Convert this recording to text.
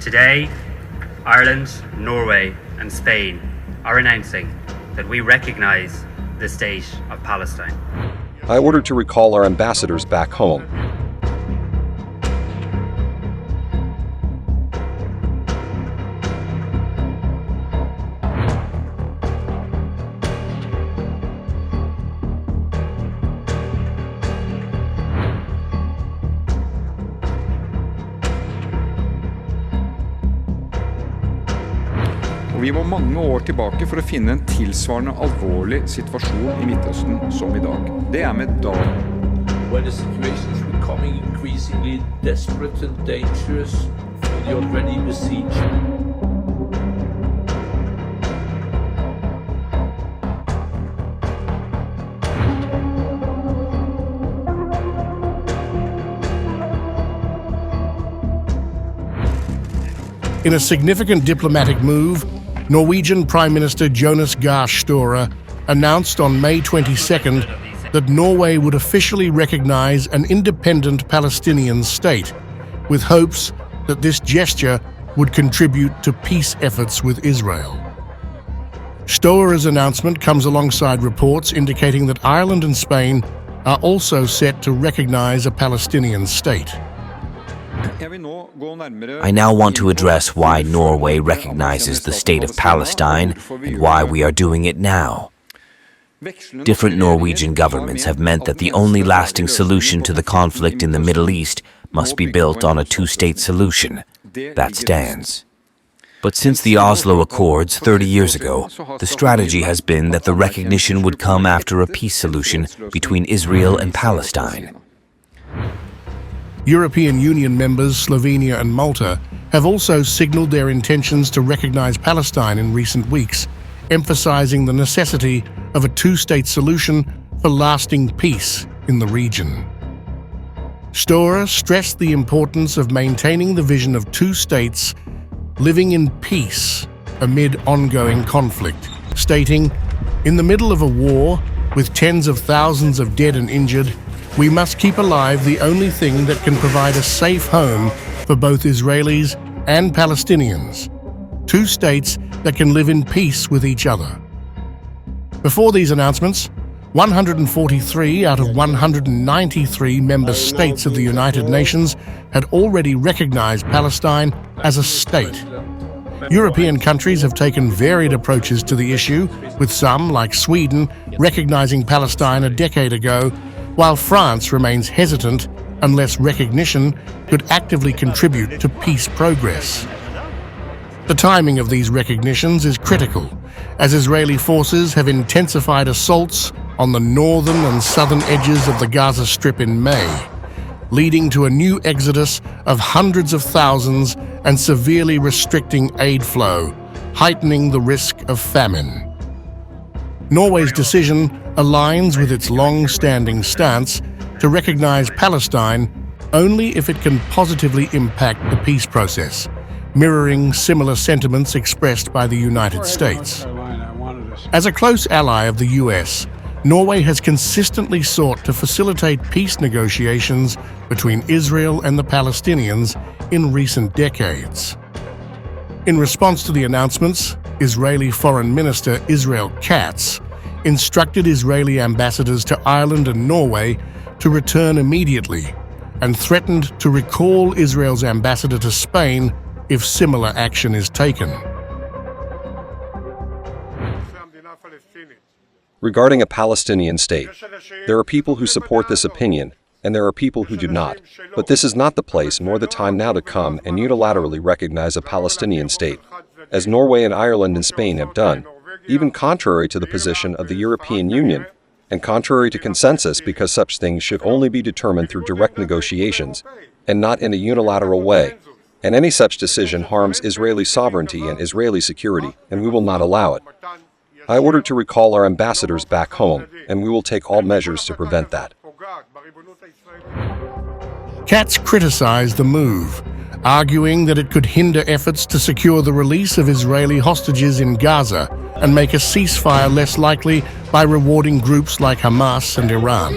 Today, Ireland, Norway and Spain are announcing that we recognise the State of Palestine. I ordered to recall our ambassadors back home. Vi må mange år tilbake for å finne en tilsvarende alvorlig situasjon I Midtøsten som I dag. Det med dag. When the situation is becoming increasingly desperate and dangerous for the already besieged. In a significant diplomatic move, Norwegian Prime Minister Jonas Gahr Stoere announced on May 22nd that Norway would officially recognize an independent Palestinian state, with hopes that this gesture would contribute to peace efforts with Israel. Stoere's announcement comes alongside reports indicating that Ireland and Spain are also set to recognize a Palestinian state. I now want to address why Norway recognizes the State of Palestine and why we are doing it now. Different Norwegian governments have meant that the only lasting solution to the conflict in the Middle East must be built on a two-state solution. That stands. But since the Oslo Accords 30 years ago, the strategy has been that the recognition would come after a peace solution between Israel and Palestine. European Union members Slovenia and Malta have also signaled their intentions to recognize Palestine in recent weeks, emphasizing the necessity of a two-state solution for lasting peace in the region. Stoere stressed the importance of maintaining the vision of two states living in peace amid ongoing conflict, stating, "In the middle of a war, with tens of thousands of dead and injured, we must keep alive the only thing that can provide a safe home for both Israelis and Palestinians, two states that can live in peace with each other." Before these announcements, 143 out of 193 member states of the United Nations had already recognized Palestine as a state. European countries have taken varied approaches to the issue, with some, like Sweden, recognizing Palestine a decade ago, while France remains hesitant unless recognition could actively contribute to peace progress. The timing of these recognitions is critical, as Israeli forces have intensified assaults on the northern and southern edges of the Gaza Strip in May, leading to a new exodus of hundreds of thousands and severely restricting aid flow, heightening the risk of famine. Norway's decision aligns with its long-standing stance to recognize Palestine only if it can positively impact the peace process, mirroring similar sentiments expressed by the United States. As a close ally of the US, Norway has consistently sought to facilitate peace negotiations between Israel and the Palestinians in recent decades. In response to the announcements, Israeli Foreign Minister Israel Katz instructed Israeli ambassadors to Ireland and Norway to return immediately and threatened to recall Israel's ambassador to Spain if similar action is taken. Regarding a Palestinian state, there are people who support this opinion, and there are people who do not. But this is not the place nor the time now to come and unilaterally recognize a Palestinian state, as Norway and Ireland and Spain have done, even contrary to the position of the European Union, and contrary to consensus, because such things should only be determined through direct negotiations, and not in a unilateral way. And any such decision harms Israeli sovereignty and Israeli security, and we will not allow it. I ordered to recall our ambassadors back home, and we will take all measures to prevent that. Katz criticized the move, arguing that it could hinder efforts to secure the release of Israeli hostages in Gaza and make a ceasefire less likely by rewarding groups like Hamas and Iran.